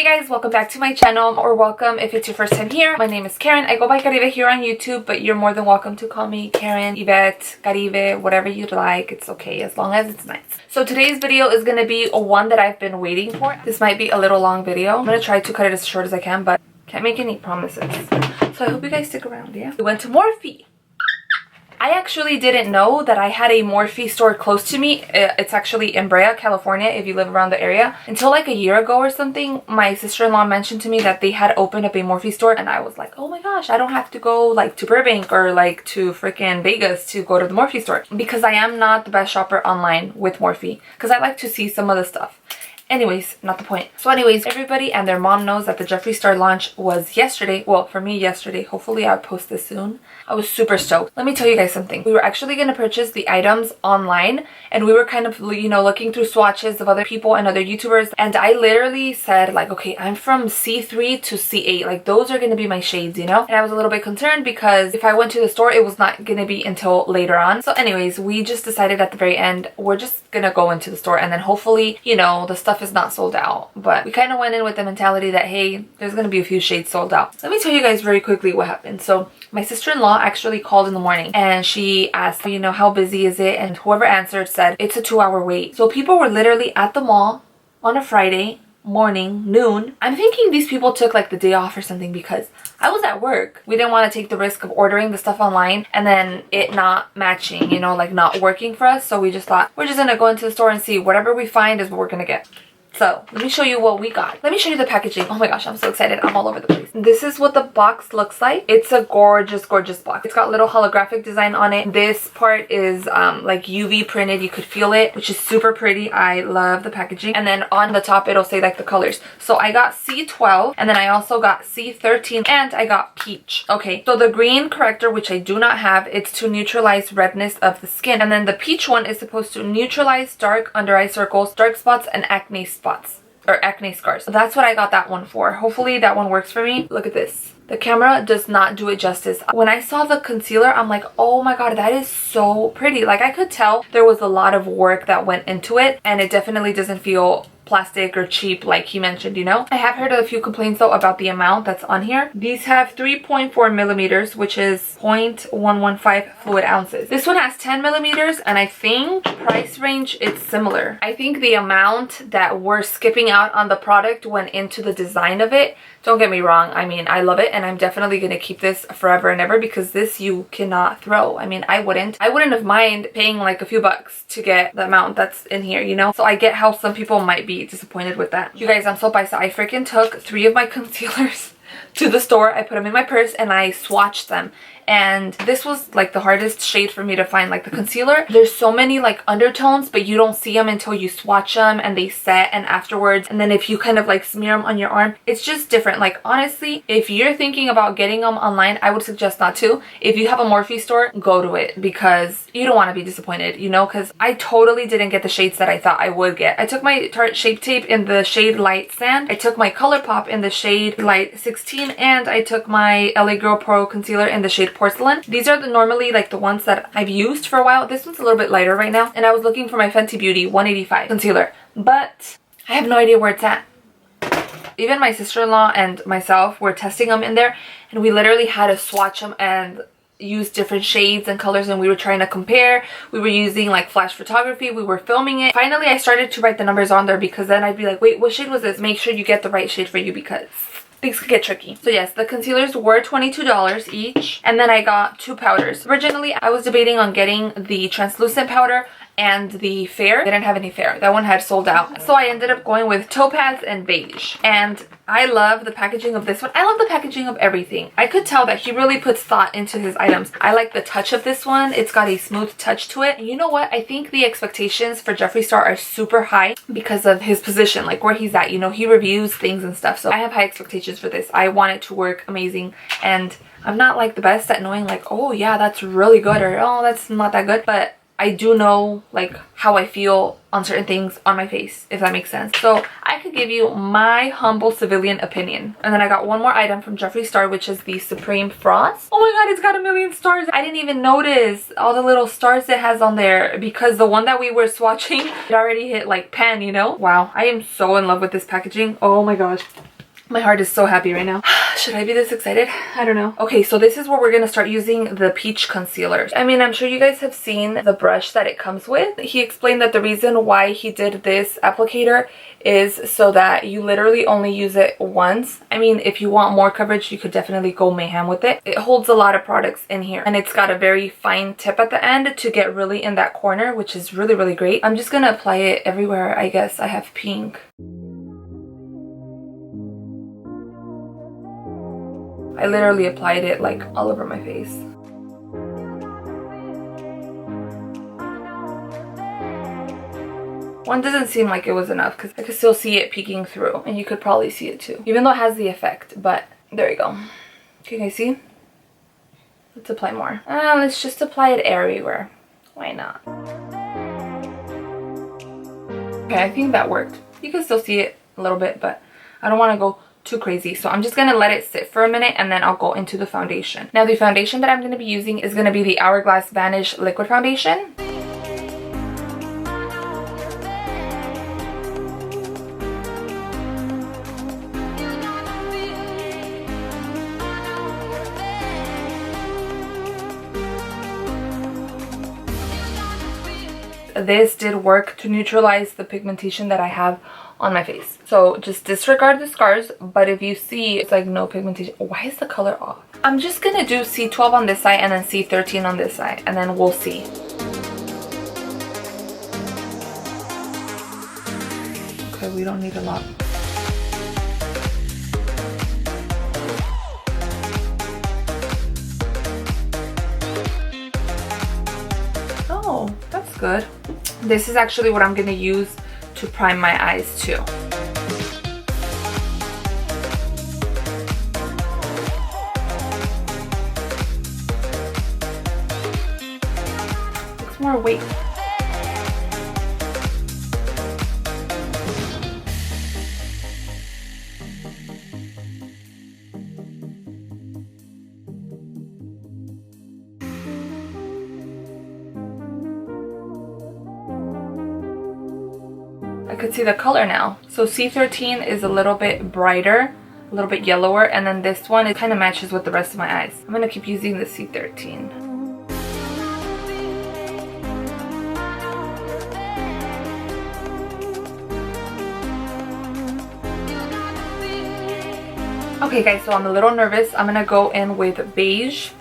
Hey guys, welcome back to my channel, or welcome if it's your first time here. My name is Karen. I go by Caribe here on YouTube, but you're more than welcome to call me Karen, Yvette, Caribe, whatever you'd like. It's okay as long as it's nice. So today's video is going to be one that I've been waiting for. This might be a little long video. I'm going to try to cut it as short as I can, but can't make any promises. So I hope you guys stick around, yeah? We went to Morphe. I actually didn't know that I had a Morphe store close to me. It's actually in Brea, California, if you live around the area. Until like a year ago or something, my sister-in-law mentioned to me that they had opened up a Morphe store, and I was like, oh my gosh, I don't have to go like to Burbank or like to freaking Vegas to go to the Morphe store, because I am not the best shopper online with Morphe, because I like to see some of the stuff. Anyways, not the point. So anyways, everybody and their mom knows that the Jeffree Star launch was yesterday. Well, for me, yesterday. Hopefully I'll post this soon. I was super stoked. Let me tell you guys something. We were actually going to purchase the items online, and we were kind of, you know, looking through swatches of other people and other YouTubers, and I literally said like, okay, I'm from C3 to C8. Like, those are going to be my shades, you know? And I was a little bit concerned because if I went to the store, it was not going to be until later on. So anyways, we just decided at the very end, we're just going to go into the store, and then hopefully, you know, the stuff is not sold out. But we kind of went in with the mentality that, hey, there's going to be a few shades sold out. Let me tell you guys very quickly what happened. So my sister-in-law actually called in the morning, and she asked, you know, how busy is it? And whoever answered said it's a 2-hour wait. So people were literally at the mall on a Friday morning, noon. I'm thinking these people took like the day off or something, because I was at work. We didn't want to take the risk of ordering the stuff online and then it not matching, you know, like not working for us. So we just thought, we're just gonna go into the store and see whatever we find is what we're gonna get. So let me show you what we got. Let me show you the packaging. Oh my gosh, I'm so excited. I'm all over the place. This is what the box looks like. It's a gorgeous, gorgeous box. It's got little holographic design on it. This part is like UV printed. You could feel it, which is super pretty. I love the packaging. And then on the top, it'll say like the colors. So I got C12, and then I also got C13, and I got peach. Okay, so the green corrector, which I do not have, it's to neutralize redness of the skin. And then the peach one is supposed to neutralize dark under eye circles, dark spots, and acne spots, or acne scars. So that's what I got that one for. Hopefully that one works for me. Look at this. The camera does not do it justice. When I saw the concealer, I'm like, oh my god, that is so pretty. Like, I could tell there was a lot of work that went into it, and it definitely doesn't feel plastic or cheap like he mentioned, you know. I have heard a few complaints though about the amount that's on here. These have 3.4 millimeters, which is 0.115 fluid ounces. This one has 10 millimeters, and I think price range it's similar. I think the amount that we're skipping out on the product went into the design of it. Don't get me wrong, I mean, I love it, and I'm definitely gonna keep this forever and ever, because this you cannot throw. I mean, I wouldn't have mind paying like a few bucks to get the amount that's in here, you know. So I get how some people might be disappointed with that. You guys, I'm so biased. I freaking took 3 of my concealers to the store. I put them in my purse and I swatched them, and this was like the hardest shade for me to find. Like, the concealer, there's so many like undertones, but you don't see them until you swatch them and they set, and afterwards, and then if you kind of like smear them on your arm, it's just different. Like, honestly, if you're thinking about getting them online, I would suggest not to. If you have a Morphe store, go to it, because you don't want to be disappointed, you know, because I totally didn't get the shades that I thought I would get. I took my Tarte Shape Tape in the shade Light Sand, I took my ColourPop in the shade Light 16, and I took my LA Girl Pro Concealer in the shade Porcelain. These are normally like the ones that I've used for a while. This one's a little bit lighter right now, and I was looking for my Fenty Beauty 185 concealer, but I have no idea where it's at. Even my sister-in-law and myself were testing them in there, and we literally had to swatch them and use different shades and colors, and we were trying to compare. We were using like flash photography. We were filming it. Finally, I started to write the numbers on there, because then I'd be like, wait, what shade was this? Make sure you get the right shade for you, because things could get tricky. So yes, the concealers were $22 each, and then I got 2 powders. Originally, I was debating on getting the translucent powder and the fair. They didn't have any fair. That one had sold out. So I ended up going with topaz and beige. And I love the packaging of this one. I love the packaging of everything. I could tell that he really puts thought into his items. I like the touch of this one. It's got a smooth touch to it. And you know what? I think the expectations for Jeffree Star are super high because of his position, like where he's at. You know, he reviews things and stuff. So I have high expectations for this. I want it to work amazing. And I'm not like the best at knowing like, oh yeah, that's really good, or oh, that's not that good. But I do know like how I feel on certain things on my face, if that makes sense. So I could give you my humble civilian opinion. And then I got one more item from Jeffree Star, which is the Supreme Frost. Oh my god, it's got 1,000,000 stars. I didn't even notice all the little stars it has on there, because the one that we were swatching, it already hit like pan, you know? Wow, I am so in love with this packaging. Oh my gosh. My heart is so happy right now. Should I be this excited? I don't know. Okay, so this is where we're gonna start using the peach concealer. I mean, I'm sure you guys have seen the brush that it comes with. He explained that the reason why he did this applicator is so that you literally only use it once. I mean, if you want more coverage, you could definitely go mayhem with it. It holds a lot of products in here, and it's got a very fine tip at the end to get really in that corner, which is really, really great. I'm just gonna apply it everywhere. I guess I have pink. I literally applied it like all over my face. One doesn't seem like it was enough because I could still see it peeking through, and you could probably see it too, even though it has the effect. But there you go. Can you guys see? Let's apply more. Let's just apply it everywhere. Why not? Okay, I think that worked. You can still see it a little bit, but I don't want to go too crazy, so I'm just gonna let it sit for a minute and then I'll go into the foundation. Now the foundation that I'm going to be using is going to be the Hourglass Vanish liquid foundation. This did work to neutralize the pigmentation that I have on my face. So just disregard the scars, but if you see it's like no pigmentation. Why is the color off? I'm just gonna do C12 on this side and then C13 on this side, and then we'll see. Okay, we don't need a lot. Oh, that's good. This is actually what I'm gonna use to prime my eyes too. Looks more weight. I could see the color now. So C13 is a little bit brighter, a little bit yellower, and then this one, it kind of matches with the rest of my eyes. I'm gonna keep using the C13. Okay guys, so I'm a little nervous. I'm gonna go in with beige.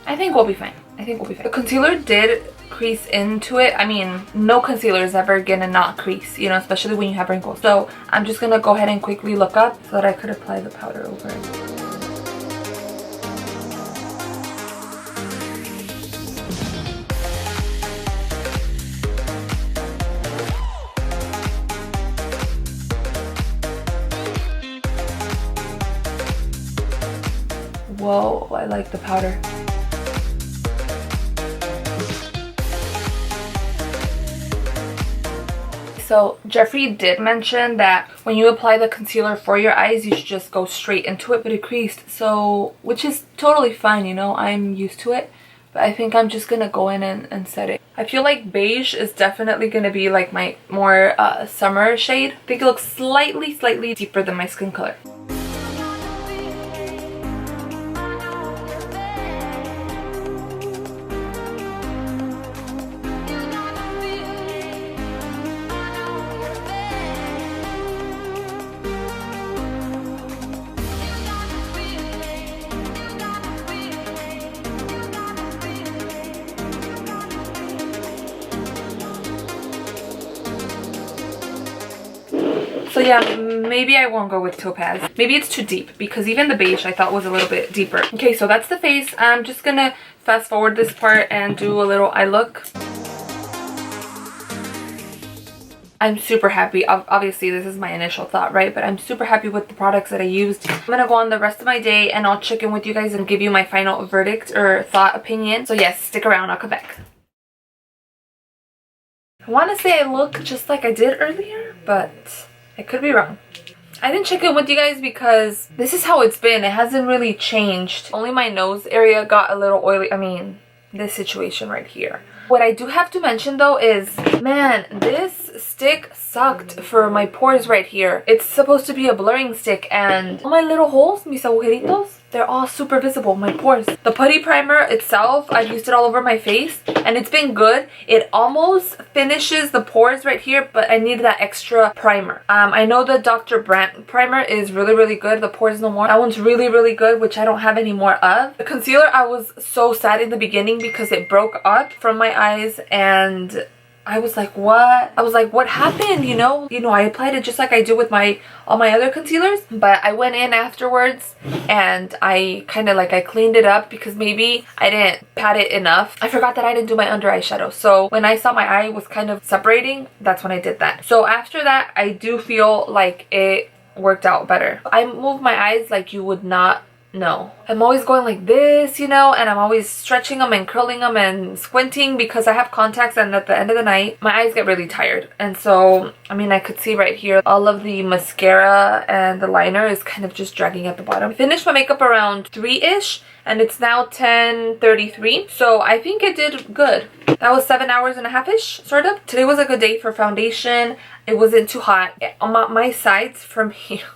I think we'll be fine. I think we'll be fine. The concealer did crease into it. I mean, no concealer is ever gonna not crease, you know, especially when you have wrinkles. So I'm just gonna go ahead and quickly look up so that I could apply the powder over it. Whoa, I like the powder. So Jeffree did mention that when you apply the concealer for your eyes, you should just go straight into it, but it creased, so, which is totally fine, you know, I'm used to it. But I think I'm just gonna go in and set it. I feel like beige is definitely gonna be like my more summer shade. I think it looks slightly deeper than my skin color. So yeah, maybe I won't go with topaz. Maybe it's too deep because even the beige I thought was a little bit deeper. Okay, so that's the face. I'm just gonna fast forward this part and do a little eye look. I'm super happy. Obviously, this is my initial thought, right? But I'm super happy with the products that I used. I'm gonna go on the rest of my day and I'll check in with you guys and give you my final verdict or thought opinion. So yes, stick around, I'll come back. I want to say I look just like I did earlier, but I could be wrong. I didn't check in with you guys because this is how it's been. It hasn't really changed. Only my nose area got a little oily. I mean, this situation right here. What I do have to mention though is, man, this stick sucked for my pores right here. It's supposed to be a blurring stick, and all my little holes, mis agujeritos, they're all super visible, my pores. The putty primer itself, I've used it all over my face, and it's been good. It almost finishes the pores right here, but I need that extra primer. I know the Dr. Brandt primer is really good. The Pores No More. That one's really good, which I don't have any more of. The concealer, I was so sad in the beginning because it broke up from my eyes, and I was like, what? I was like, what happened? You know, I applied it just like I do with all my other concealers, but I went in afterwards and I kind of like, I cleaned it up because maybe I didn't pat it enough. I forgot that I didn't do my under eye shadow. So when I saw my eye was kind of separating, that's when I did that. So after that, I do feel like it worked out better. I move my eyes like you would not know. I'm always going like this, you know, and I'm always stretching them and curling them and squinting because I have contacts, and at the end of the night my eyes get really tired. And so, I mean, I could see right here all of the mascara and the liner is kind of just dragging at the bottom. I finished my makeup around 3-ish and it's now 10:33, so I think it did good. That was 7 hours and a half-ish, sort of. Today was a good day for foundation. It wasn't too hot. On my sides from here,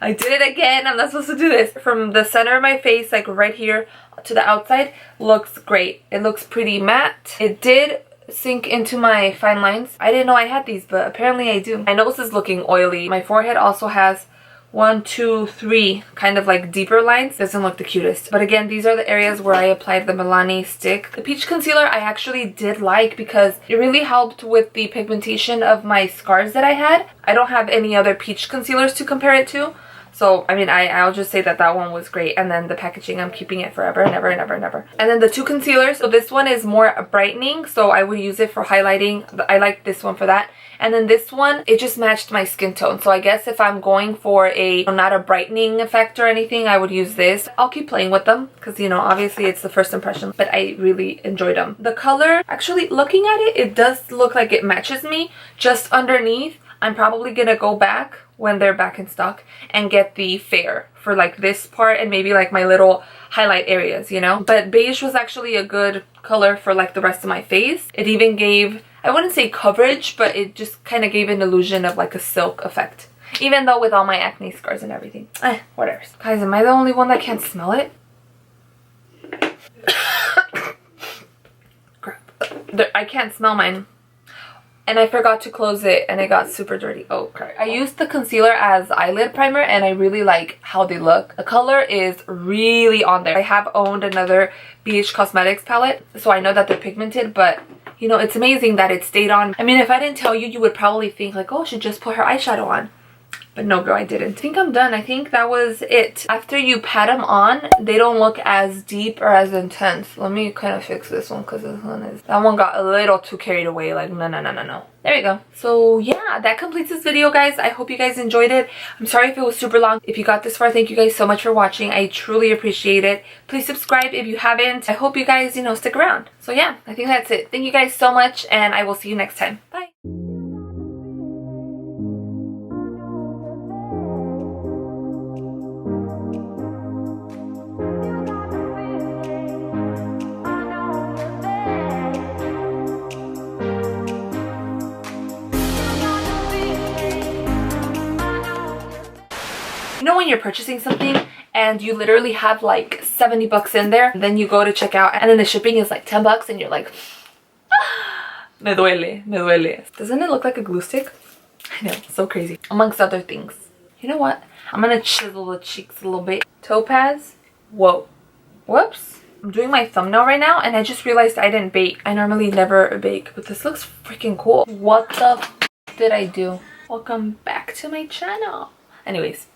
I did it again. I'm not supposed to do this. From the center of my face, like right here to the outside, looks great. It looks pretty matte. It did sink into my fine lines. I didn't know I had these, but apparently I do. My nose is looking oily. My forehead also has 1, 2, 3 kind of like deeper lines. Doesn't look the cutest. But again, these are the areas where I applied the Milani stick. The peach concealer I actually did like because it really helped with the pigmentation of my scars that I had. I don't have any other peach concealers to compare it to. So, I mean, I'll just say that that one was great. And then the packaging, I'm keeping it forever and ever and ever and ever. And then the two concealers. So this one is more brightening, so I would use it for highlighting. I like this one for that. And then this one, it just matched my skin tone. So I guess if I'm going for a, not a brightening effect or anything, I would use this. I'll keep playing with them because, you know, obviously it's the first impression, but I really enjoyed them. The color, actually looking at it, it does look like it matches me. Just underneath, I'm probably gonna go back when they're back in stock and get the fair for like this part and maybe like my little highlight areas, you know. But beige was actually a good color for like the rest of my face. It even gave, I wouldn't say coverage, but it just kind of gave an illusion of like a silk effect, even though with all my acne scars and everything. Whatever. Guys, am I the only one that can't smell it? Crap. I can't smell mine. And I forgot to close it and it got super dirty. Oh crap. I used the concealer as eyelid primer and I really like how they look. The color is really on there. I have owned another BH Cosmetics palette, so I know that they're pigmented, but you know, it's amazing that it stayed on. I mean, if I didn't tell you, you would probably think like, oh, she just put her eyeshadow on. But no, girl, I didn't. I think I'm done. I think that was it. After you pat them on, they don't look as deep or as intense. Let me kind of fix this one because this one is... That one got a little too carried away. Like, no. There we go. So, yeah, that completes this video, guys. I hope you guys enjoyed it. I'm sorry if it was super long. If you got this far, thank you guys so much for watching. I truly appreciate it. Please subscribe if you haven't. I hope you guys, you know, stick around. So, yeah, I think that's it. Thank you guys so much, and I will see you next time. Bye. You know when you're purchasing something and you literally have like 70 bucks in there, and then you go to check out and then the shipping is like 10 bucks and you're like, me duele. Doesn't it look like a glue stick? I know, so crazy. Amongst other things. You know what? I'm gonna chisel the cheeks a little bit. Topaz. Whoa. Whoops. I'm doing my thumbnail right now and I just realized I didn't bake. I normally never bake, but this looks freaking cool. What the f did I do? Welcome back to my channel. Anyways.